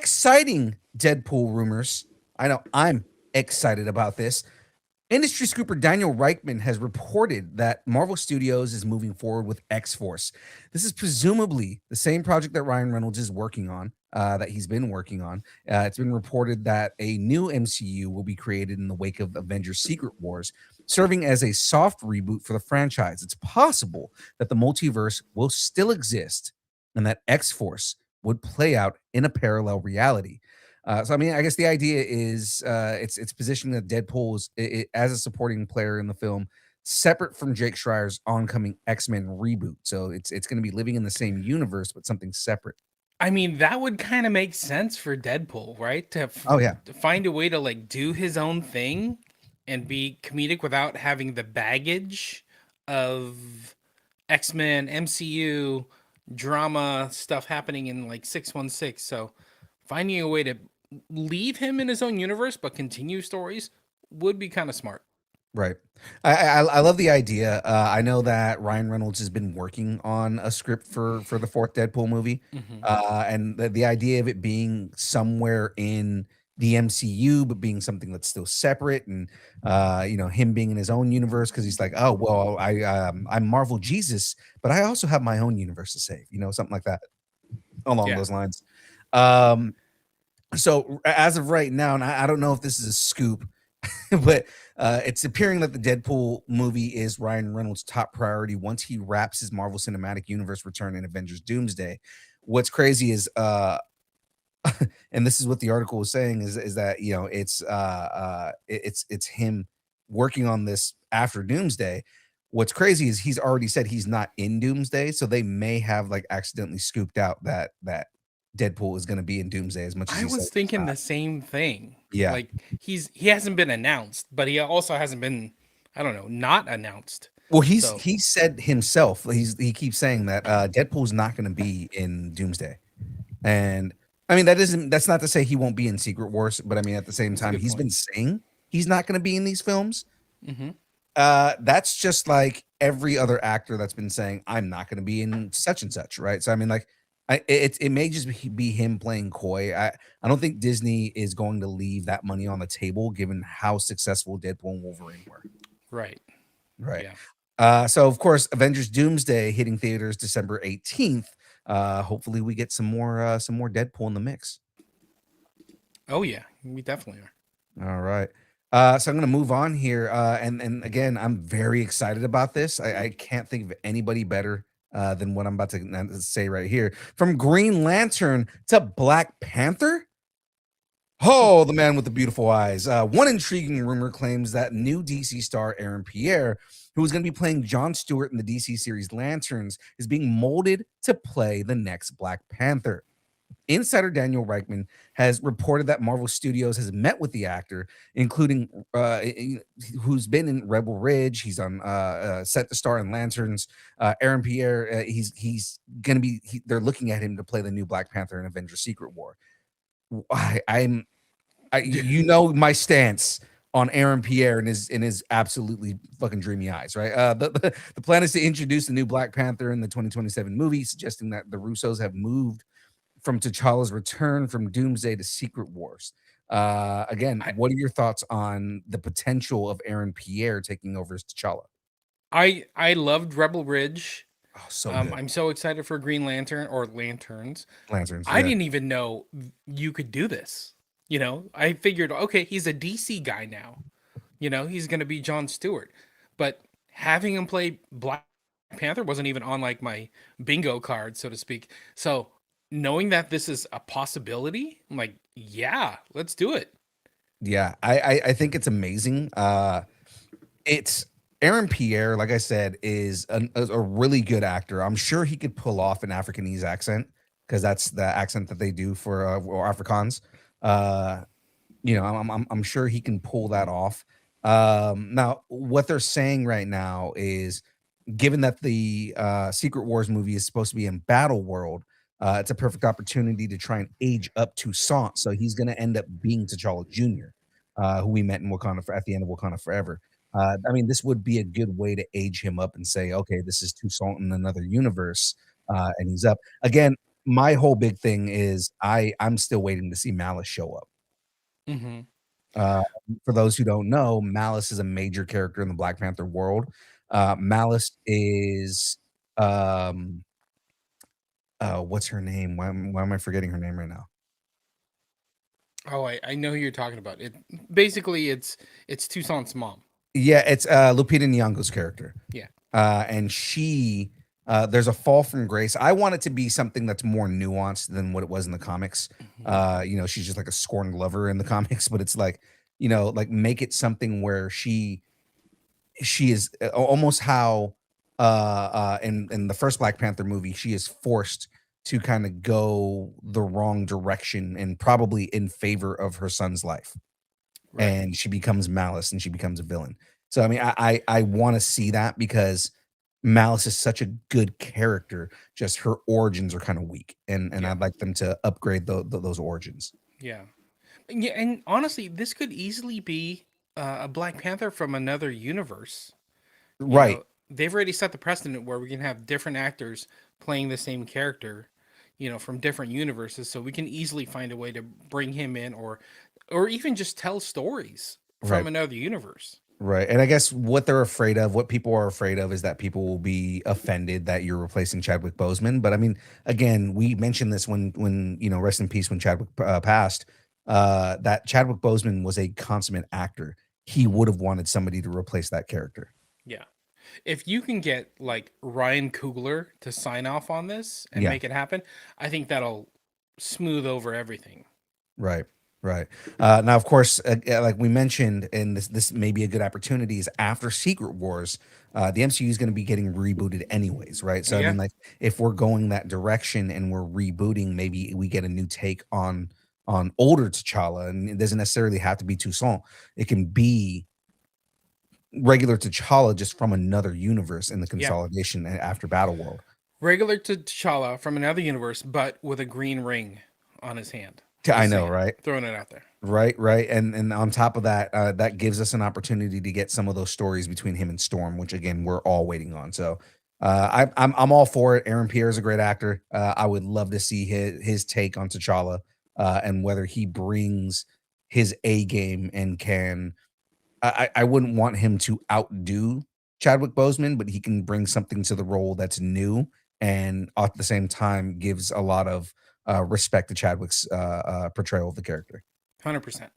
exciting Deadpool rumors. I know I'm excited about this. Industry scooper Daniel Richtman has reported that Marvel Studios is moving forward with X Force. This is presumably the same project that Ryan Reynolds is working on, that he's been working on. It's been reported that a new MCU will be created in the wake of Avengers Secret Wars, serving as a soft reboot for the franchise. It's possible that the multiverse will still exist and that X Force would play out in a parallel reality. So I mean, I guess the idea is it's positioning that Deadpool is as a supporting player in the film, separate from Jake Schreier's oncoming X-Men reboot. So it's going to be living in the same universe, but something separate. I mean, that would kind of make sense for Deadpool, right? Oh yeah, To find a way to like do his own thing and be comedic without having the baggage of X-Men, MCU, drama stuff happening in like 616. So finding a way to leave him in his own universe but continue stories would be kind of smart. right. I love the idea. I know that Ryan Reynolds has been working on a script for the fourth Deadpool movie, Hmm. and the idea of it being somewhere in the MCU, but being something that's still separate, and him being in his own universe because he's like, oh well, I'm Marvel Jesus, but I also have my own universe to save, something like that along Yeah. those lines. Um, so as of right now, and I don't know if this is a scoop, but it's appearing that the Deadpool movie is Ryan Reynolds' top priority once he wraps his Marvel Cinematic Universe return in Avengers Doomsday. What's crazy is and this is what the article was saying is that it's him working on this after Doomsday. What's crazy is he's already said he's not in Doomsday, so they may have like accidentally scooped out that Deadpool is going to be in Doomsday as much as I he said was he's thinking not. the same thing. Yeah. Like he hasn't been announced, but he also hasn't been, I don't know, not announced. Well, So he said himself. He keeps saying that Deadpool's not going to be in Doomsday, and I mean that's not to say he won't be in Secret Wars, but I mean at the same that's a time good he's point. been saying he's not going to be in these films. Hmm. That's just like every other actor that's been saying I'm not going to be in such and such, right? So I mean, like, it may just be him playing coy. I don't think Disney is going to leave that money on the table given how successful Deadpool and Wolverine were, Right. right? Yeah. So of course, Avengers Doomsday hitting theaters December 18th. Hopefully, we get some more Deadpool in the mix. Oh yeah, we definitely are. All right. So I'm going to move on here, and again, I'm very excited about this. I can't think of anybody better than what I'm about to say right here. From Green Lantern to Black Panther. Oh, the man with the beautiful eyes. One intriguing rumor claims that new DC star Aaron Pierre, who is going to be playing Jon Stewart in the DC series Lanterns, is being molded to play the next Black Panther. Insider Daniel Richtman has reported that Marvel Studios has met with the actor, including who's been in Rebel Ridge. He's on set to star in Lanterns. Aaron Pierre, he's going to be. They're looking at him to play the new Black Panther in Avengers: Secret War. You know my stance on Aaron Pierre and his absolutely fucking dreamy eyes, right? The plan is to introduce the new Black Panther in the 2027 movie, suggesting that the Russos have moved from T'Challa's return from Doomsday to Secret Wars. Again, I what are your thoughts on the potential of Aaron Pierre taking over as T'Challa? I loved Rebel Ridge. Oh, so good. I'm so excited for Green Lantern or Lanterns. Lanterns, I yeah. didn't even know you could do this. I figured, okay, he's a DC guy now. He's gonna be Jon Stewart, but having him play Black Panther wasn't even on like my bingo card, so to speak. So knowing that this is a possibility, I'm like, yeah, let's do it. Yeah, I think it's amazing. It's Aaron Pierre, like I said, is a really good actor. I'm sure he could pull off an Africanese accent because that's the accent that they do for or Afrikaans. Uh, I'm sure he can pull that off. Now, what they're saying right now is, given that the Secret Wars movie is supposed to be in Battle World, it's a perfect opportunity to try and age up Toussaint. So he's going to end up being T'Challa Jr., who we met in Wakanda at the end of Wakanda Forever. I mean, this would be a good way to age him up and say, okay, this is Toussaint in another universe, and he's up again. my whole big thing is I'm still waiting to see Malice show up. Mhm. Uh, for those who don't know, Malice is a major character in the Black Panther world. Malice is um what's her name? Why am I forgetting her name right now? Oh, I know who you're talking about. It basically it's Toussaint's mom. Yeah, it's Lupita Nyong'o's character. Yeah. And she there's a fall from grace. I want it to be something that's more nuanced than what it was in the comics. Mhm. She's just like a scorned lover in the comics, but it's like, like make it something where she is almost how in the first Black Panther movie, she is forced to kind of go the wrong direction and probably in favor of her son's life, Right. and she becomes Malice and she becomes a villain. So I mean, I want to see that because Malice is such a good character. Just her origins are kind of weak, and Yeah. I'd like them to upgrade those origins. Yeah. Yeah, and honestly, this could easily be a Black Panther from another universe. You Right, know, they've already set the precedent where we can have different actors playing the same character, from different universes, so we can easily find a way to bring him in, or even just tell stories right. from another universe. Right. And I guess what they're afraid of, what people are afraid of, is that people will be offended that you're replacing Chadwick Boseman. But I mean, again, we mentioned this when rest in peace when Chadwick passed. That Chadwick Boseman was a consummate actor. He Mhm. would have wanted somebody to replace that character. Yeah. If you can get like Ryan Coogler to sign off on this and Yeah. make it happen, I think that'll smooth over everything. Right. Right. Now, of course, like we mentioned, and this may be a good opportunity, is after Secret Wars, the MCU is going to be getting rebooted anyways, right? So I Yeah. mean, like if we're going that direction and we're rebooting, maybe we get a new take on older T'Challa, and it doesn't necessarily have to be Toussaint. It can be regular T'Challa just from another universe in the Yeah. consolidation after Battle World. Regular to T'Challa from another universe, but with a green ring on his hand. I Just know, saying. right? Throwing it out there. Right, right, and on top of that, that gives us an opportunity to get some of those stories between him and Storm, which again we're all waiting on. So, I'm all for it. Aaron Pierre is a great actor. I would love to see his take on T'Challa, and whether he brings his A game and can. I wouldn't want him to outdo Chadwick Boseman, but he can bring something to the role that's new and at the same time gives a lot of respect to Chadwick's portrayal of the character. 100%.